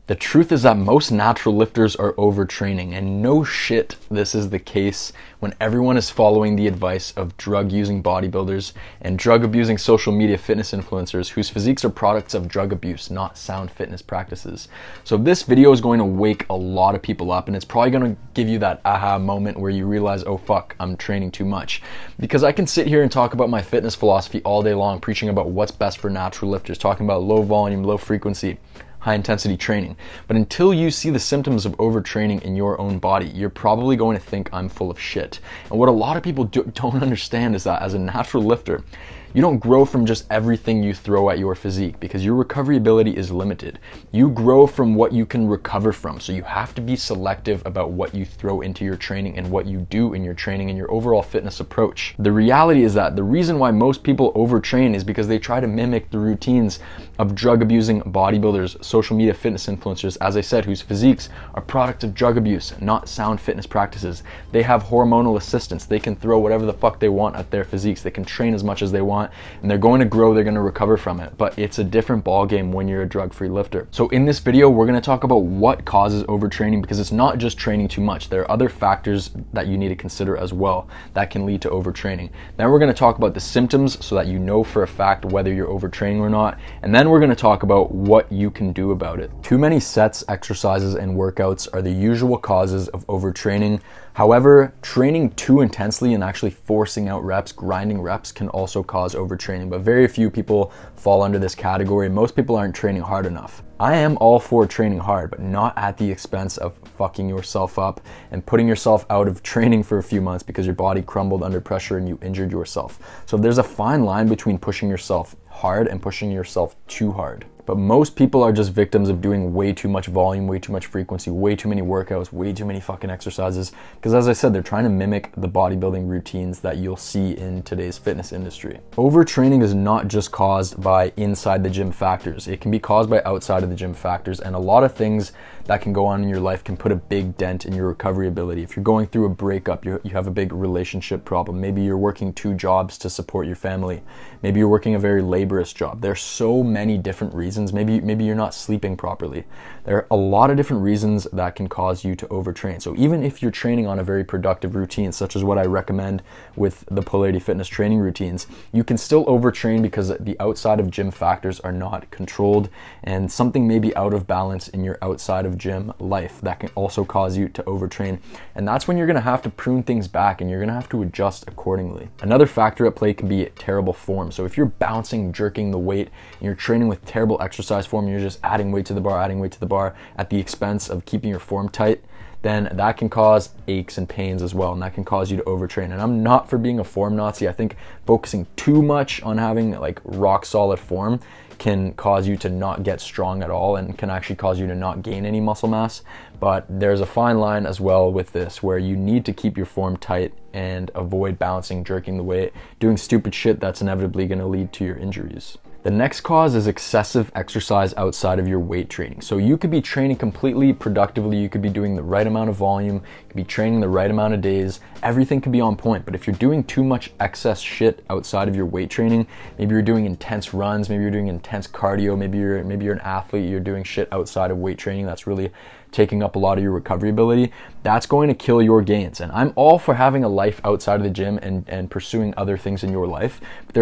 The truth is that most natural lifters are overtraining, and no shit, this is the case when everyone is following the advice of drug-using bodybuilders and drug-abusing social media fitness influencers whose physiques are products of drug abuse, not sound fitness practices. So this video is going to wake a lot of people up, and it's probably going to give you that aha moment where you realize, oh fuck, I'm training too much. Because I can sit here and talk about my fitness philosophy all day long, preaching about what's best for natural lifters, talking about low volume, low frequency, high intensity training. But until you see the symptoms of overtraining in your own body, you're probably going to think I'm full of shit. And what a lot of people don't understand is that as a natural lifter, you don't grow from just everything you throw at your physique because your recovery ability is limited. You grow from what you can recover from. So you have to be selective about what you throw into your training and what you do in your training and your overall fitness approach. The reality is that the reason why most people overtrain is because they try to mimic the routines of drug abusing bodybuilders, social media fitness influencers, as I said, whose physiques are products of drug abuse, not sound fitness practices. They have hormonal assistance. They can throw whatever the fuck they want at their physiques. They can train as much as they want, and they're going to grow, they're going to recover from it. But it's a different ballgame when you're a drug-free lifter. So in this video, we're going to talk about what causes overtraining, because it's not just training too much. There are other factors that you need to consider as well that can lead to overtraining. Then we're going to talk about the symptoms so that you know for a fact whether you're overtraining or not. And then we're going to talk about what you can do about it. Too many sets, exercises, and workouts are the usual causes of overtraining. However, training too intensely and actually forcing out reps, grinding reps, can also cause overtraining, but very few people fall under this category. Most people aren't training hard enough. I am all for training hard, but not at the expense of fucking yourself up and putting yourself out of training for a few months because your body crumbled under pressure and you injured yourself. So there's a fine line between pushing yourself hard and pushing yourself too hard. But most people are just victims of doing way too much volume, way too much frequency, way too many workouts, way too many fucking exercises. Because as I said, they're trying to mimic the bodybuilding routines that you'll see in today's fitness industry. Overtraining is not just caused by inside the gym factors. It can be caused by outside of the gym factors, and a lot of things that can go on in your life can put a big dent in your recovery ability. If you're going through a breakup, you have a big relationship problem. Maybe you're working 2 jobs to support your family. Maybe you're working a very laborious job. There's so many different reasons. Maybe you're not sleeping properly. There are a lot of different reasons that can cause you to overtrain. So even if you're training on a very productive routine, such as what I recommend with the Polarity Fitness training routines, you can still overtrain because the outside of gym factors are not controlled, and something may be out of balance in your outside of gym life that can also cause you to overtrain. And that's when you're going to have to prune things back and you're going to have to adjust accordingly. Another factor at play can be terrible form. So if you're bouncing, jerking the weight, and you're training with terrible exercise form, you're just adding weight to the bar at the expense of keeping your form tight, then that can cause aches and pains as well, and that can cause you to overtrain. And I'm not for being a form Nazi. I think focusing too much on having like rock solid form can cause you to not get strong at all and can actually cause you to not gain any muscle mass. But there's a fine line as well with this where you need to keep your form tight and avoid bouncing, jerking the weight, doing stupid shit that's inevitably going to lead to your injuries. The next cause is excessive exercise outside of your weight training. So you could be training completely productively, you could be doing the right amount of volume, you could be training the right amount of days, everything could be on point. But if you're doing too much excess shit outside of your weight training, maybe you're doing intense runs, maybe you're doing intense cardio, maybe you're an athlete, you're doing shit outside of weight training that's really taking up a lot of your recovery ability, that's going to kill your gains. And I'm all for having a life outside of the gym and pursuing other things in your life. But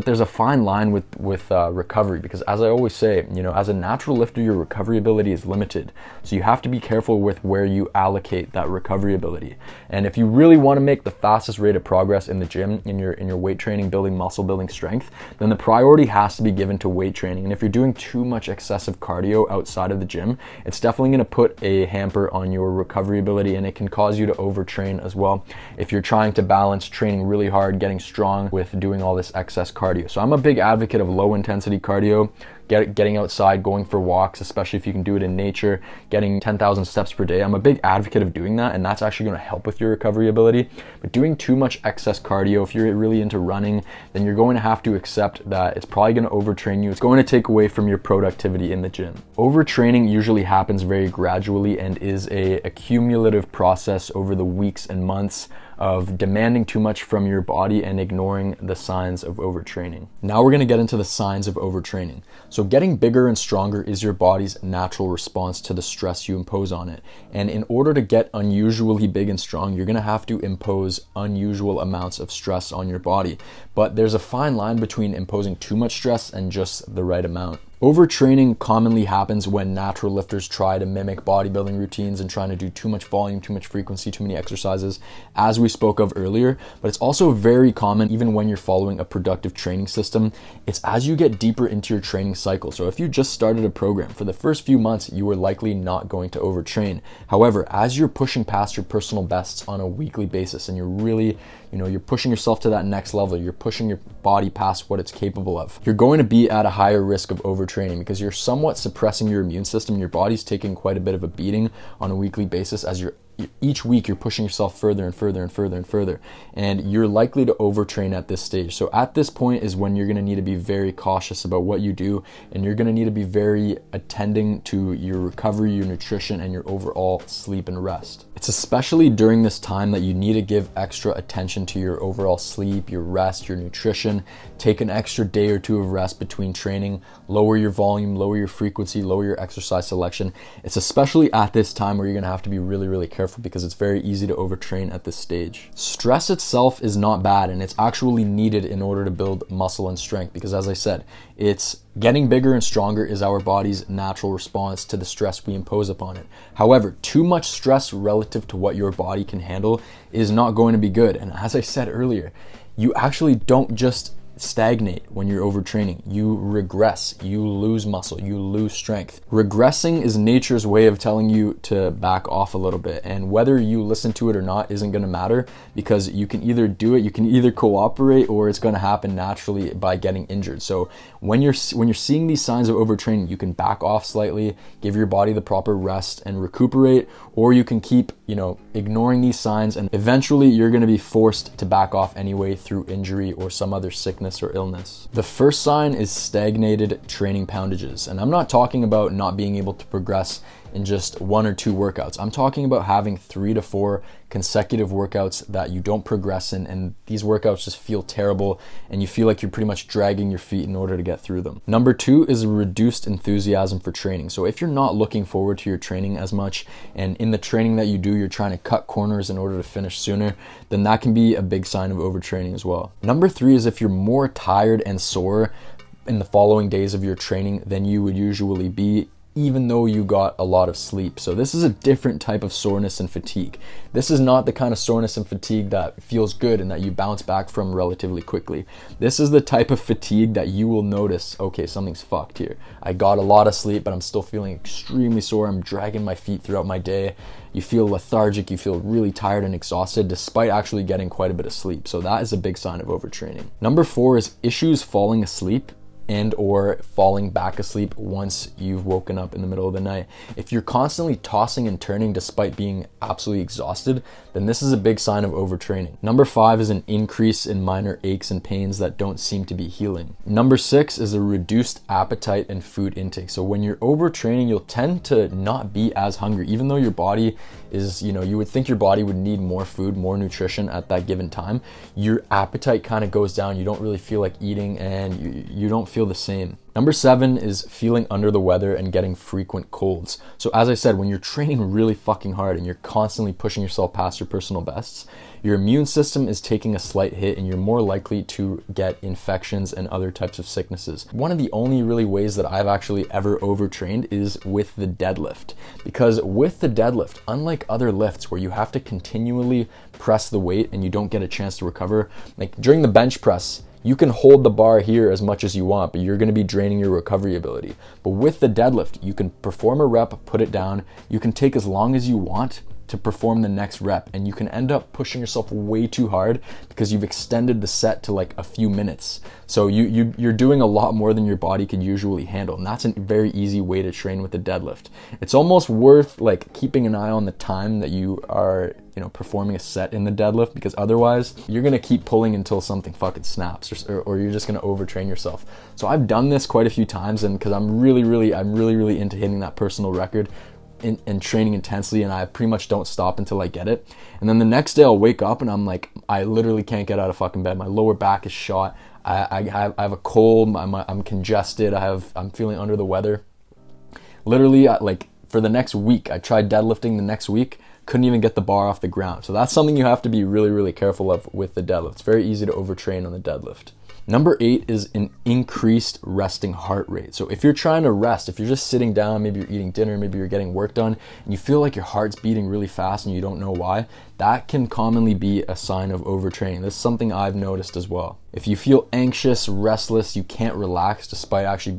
there's a fine line with recovery, because as I always say, as a natural lifter, your recovery ability is limited. So you have to be careful with where you allocate that recovery ability. And if you really want to make the fastest rate of progress in the gym, in your weight training, building muscle, building strength, then the priority has to be given to weight training. And if you're doing too much excessive cardio outside of the gym, it's definitely going to put a hamper on your recovery ability, and it can cause you to overtrain as well if you're trying to balance training really hard, getting strong, with doing all this excess cardio. So I'm a big advocate of low intensity cardio, getting outside, going for walks, especially if you can do it in nature, getting 10,000 steps per day. I'm a big advocate of doing that, and that's actually going to help with your recovery ability. But doing too much excess cardio, if you're really into running, then you're going to have to accept that it's probably going to overtrain you. It's going to take away from your productivity in the gym. Overtraining usually happens very gradually and is a cumulative process over the weeks and months of demanding too much from your body and ignoring the signs of overtraining. Now we're going to get into the signs of overtraining. So So getting bigger and stronger is your body's natural response to the stress you impose on it. And in order to get unusually big and strong, you're gonna have to impose unusual amounts of stress on your body. But there's a fine line between imposing too much stress and just the right amount. Overtraining commonly happens when natural lifters try to mimic bodybuilding routines and trying to do too much volume, too much frequency, too many exercises, as we spoke of earlier. But it's also very common, even when you're following a productive training system, it's as you get deeper into your training cycle. So if you just started a program, for the first few months, you are likely not going to overtrain. However, as you're pushing past your personal bests on a weekly basis and you're really, you're pushing yourself to that next level, you're pushing your body past what it's capable of, you're going to be at a higher risk of overtraining because you're somewhat suppressing your immune system. Your body's taking quite a bit of a beating on a weekly basis as each week you're pushing yourself further and further and further and further, and you're likely to overtrain at this stage. So at this point is when you're going to need to be very cautious about what you do, and you're going to need to be very attending to your recovery, your nutrition, and your overall sleep and rest. It's especially during this time that you need to give extra attention to your overall sleep, your rest, your nutrition. Take an extra day or two of rest between training, lower your volume, lower your frequency, lower your exercise selection. It's especially at this time where you're going to have to be really, really careful because it's very easy to overtrain at this stage. Stress itself is not bad, and it's actually needed in order to build muscle and strength because, as I said, it's getting bigger and stronger is our body's natural response to the stress we impose upon it. However, too much stress relative to what your body can handle is not going to be good. And as I said earlier, you actually don't just stagnate when you're overtraining. You regress, you lose muscle, you lose strength. Regressing is nature's way of telling you to back off a little bit, and whether you listen to it or not isn't going to matter because you can either do it, you can either cooperate, or it's going to happen naturally by getting injured. So when you're seeing these signs of overtraining, you can back off slightly, give your body the proper rest and recuperate, or you can keep ignoring these signs, and eventually you're going to be forced to back off anyway through injury or some other sickness or illness. The first sign is stagnated training poundages, and I'm not talking about not being able to progress in just 1 or 2 workouts. I'm talking about having 3 to 4 consecutive workouts that you don't progress in, and these workouts just feel terrible and you feel like you're pretty much dragging your feet in order to get through them. Number 2 is a reduced enthusiasm for training. So if you're not looking forward to your training as much, and in the training that you do, you're trying to cut corners in order to finish sooner, then that can be a big sign of overtraining as well. Number 3 is if you're more tired and sore in the following days of your training than you would usually be, even though you got a lot of sleep. So this is a different type of soreness and fatigue. This is not the kind of soreness and fatigue that feels good and that you bounce back from relatively quickly. This is the type of fatigue that you will notice, okay, something's fucked here. I got a lot of sleep, but I'm still feeling extremely sore. I'm dragging my feet throughout my day. You feel lethargic, you feel really tired and exhausted despite actually getting quite a bit of sleep. So that is a big sign of overtraining. Number 4 is issues falling asleep and or falling back asleep once you've woken up in the middle of the night. If you're constantly tossing and turning despite being absolutely exhausted, then this is a big sign of overtraining. Number 5 is an increase in minor aches and pains that don't seem to be healing. Number 6 is a reduced appetite and food intake. So when you're overtraining, you'll tend to not be as hungry, even though your body is, you would think your body would need more food, more nutrition at that given time. Your appetite kind of goes down. You don't really feel like eating, and you don't feel the same. Number 7 is feeling under the weather and getting frequent colds. So as I said, when you're training really fucking hard and you're constantly pushing yourself past your personal bests, your immune system is taking a slight hit and you're more likely to get infections and other types of sicknesses. One of the only really ways that I've actually ever overtrained is with the deadlift. Because with the deadlift, unlike other lifts where you have to continually press the weight and you don't get a chance to recover, like during the bench press, you can hold the bar here as much as you want, but you're going to be draining your recovery ability. But with the deadlift, you can perform a rep, put it down. You can take as long as you want to perform the next rep, and you can end up pushing yourself way too hard because you've extended the set to like a few minutes. So you're doing a lot more than your body could usually handle, and that's a very easy way to train with the deadlift. It's almost worth like keeping an eye on the time that you are performing a set in the deadlift, because otherwise you're gonna keep pulling until something fucking snaps, or you're just gonna overtrain yourself. So I've done this quite a few times, and because I'm really into hitting that personal record and training intensely, and I pretty much don't stop until I get it. And then the next day I'll wake up and I'm like, I literally can't get out of fucking bed. My lower back is shot. I have a cold, I'm congested, I'm feeling under the weather. Literally, like for the next week, I tried deadlifting the next week, couldn't even get the bar off the ground. So that's something you have to be really, really careful of with the deadlift. It's very easy to overtrain on the deadlift. Number 8 is an increased resting heart rate. So if you're trying to rest, if you're just sitting down, maybe you're eating dinner, maybe you're getting work done, and you feel like your heart's beating really fast and you don't know why, that can commonly be a sign of overtraining. This is something I've noticed as well. If you feel anxious, restless, you can't relax despite actually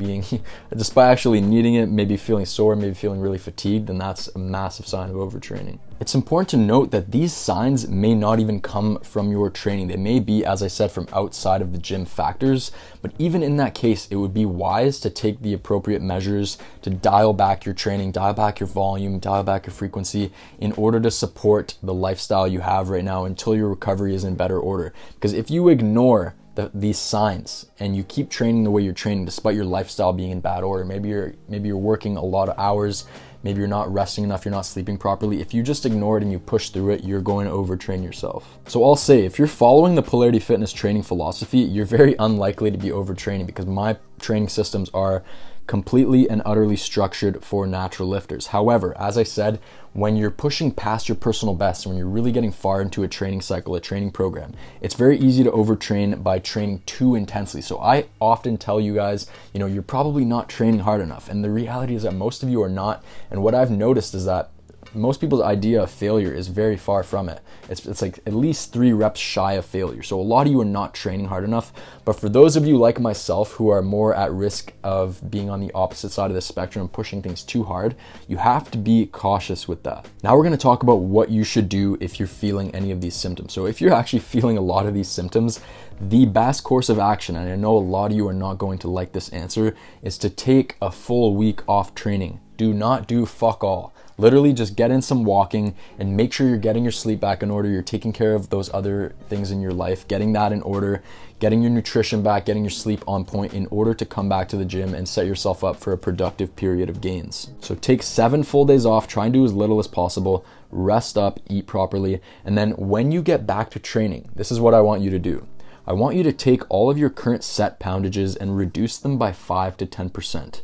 needing it, maybe feeling sore, maybe feeling really fatigued, then that's a massive sign of overtraining. It's important to note that these signs may not even come from your training. They may be, as I said, from outside of the gym factors, but even in that case, it would be wise to take the appropriate measures to dial back your training, dial back your volume, dial back your frequency in order to support the lifestyle you have right now until your recovery is in better order. Because if you ignore these signs and you keep training the way you're training despite your lifestyle being in bad order, maybe you're working a lot of hours, maybe you're not resting enough, you're not sleeping properly. If you just ignore it and you push through it, you're going to overtrain yourself. So I'll say, if you're following the Polarity Fitness training philosophy, you're very unlikely to be overtraining because my training systems are completely and utterly structured for natural lifters. However, as I said, when you're pushing past your personal best, when you're really getting far into a training cycle, a training program, it's very easy to overtrain by training too intensely. So I often tell you guys, you're probably not training hard enough. And the reality is that most of you are not. And what I've noticed is that most people's idea of failure is very far from it. It's like at least 3 reps shy of failure. So a lot of you are not training hard enough. But for those of you like myself who are more at risk of being on the opposite side of the spectrum, pushing things too hard, you have to be cautious with that. Now we're going to talk about what you should do if you're feeling any of these symptoms. So if you're actually feeling a lot of these symptoms, the best course of action, and I know a lot of you are not going to like this answer, is to take a full week off training. Do not do fuck all. Literally just get in some walking and make sure you're getting your sleep back in order. You're taking care of those other things in your life, getting that in order, getting your nutrition back, getting your sleep on point in order to come back to the gym and set yourself up for a productive period of gains. So take 7 full days off, try and do as little as possible, rest up, eat properly, and then when you get back to training, this is what I want you to do. I want you to take all of your current set poundages and reduce them by 5 to 10%.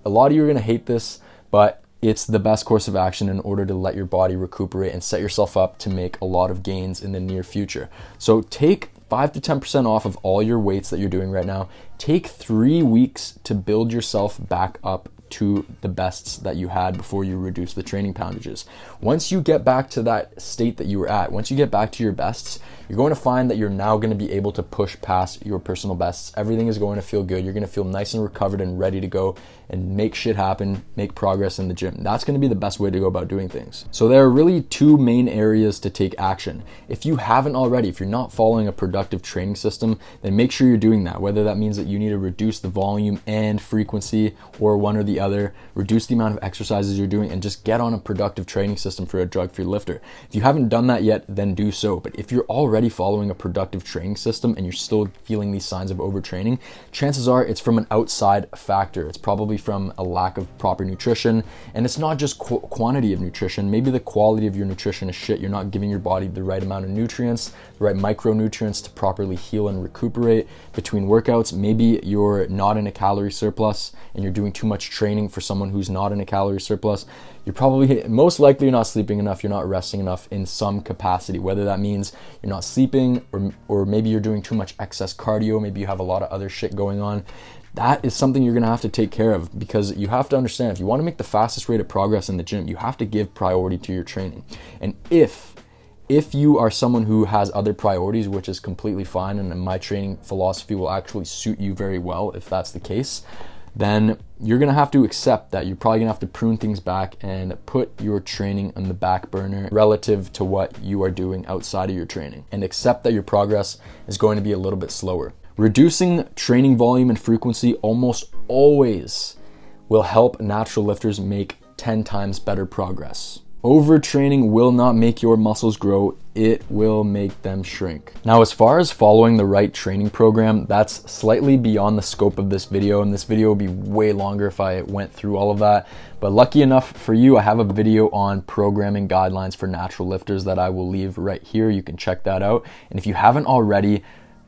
A lot of you are gonna hate this, but it's the best course of action in order to let your body recuperate and set yourself up to make a lot of gains in the near future. So take 5 to 10% off of all your weights that you're doing right now. Take 3 weeks to build yourself back up to the bests that you had before you reduce the training poundages. Once you get back to that state that you were at, once you get back to your bests, you're going to find that you're now going to be able to push past your personal bests. Everything is going to feel good. You're going to feel nice and recovered and ready to go and make shit happen, make progress in the gym. That's going to be the best way to go about doing things. So there are really 2 main areas to take action. If you haven't already, if you're not following a productive training system, then make sure you're doing that. Whether that means that you need to reduce the volume and frequency or one or the other, reduce the amount of exercises you're doing, and just get on a productive training system for a drug-free lifter. If you haven't done that yet, then do so. But if you're already following a productive training system and you're still feeling these signs of overtraining, chances are it's from an outside factor. It's probably from a lack of proper nutrition, and it's not just quantity of nutrition. Maybe the quality of your nutrition is shit. You're not giving your body the right amount of nutrients, the right micronutrients to properly heal and recuperate between workouts. Maybe you're not in a calorie surplus and you're doing too much training for someone who's not in a calorie surplus. You're probably, most likely you're not sleeping enough, you're not resting enough in some capacity, whether that means you're not sleeping or maybe you're doing too much excess cardio, maybe you have a lot of other shit going on. That is something you're gonna have to take care of, because you have to understand, if you wanna make the fastest rate of progress in the gym, you have to give priority to your training. And if you are someone who has other priorities, which is completely fine, and my training philosophy will actually suit you very well if that's the case, then you're gonna have to accept that you're probably gonna have to prune things back and put your training on the back burner relative to what you are doing outside of your training, and accept that your progress is going to be a little bit slower. Reducing training volume and frequency almost always will help natural lifters make 10 times better progress. Overtraining will not make your muscles grow, it will make them shrink. Now, as far as following the right training program, that's slightly beyond the scope of this video, and this video would be way longer if I went through all of that. But lucky enough for you, I have a video on programming guidelines for natural lifters that I will leave right here. You can check that out. And if you haven't already,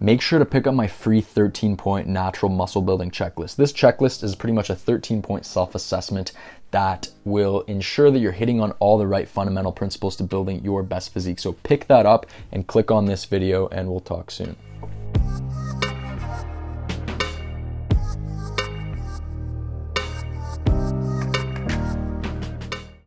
make sure to pick up my free 13-point natural muscle building checklist. This checklist is pretty much a 13-point self-assessment that will ensure that you're hitting on all the right fundamental principles to building your best physique. So pick that up and click on this video, and we'll talk soon.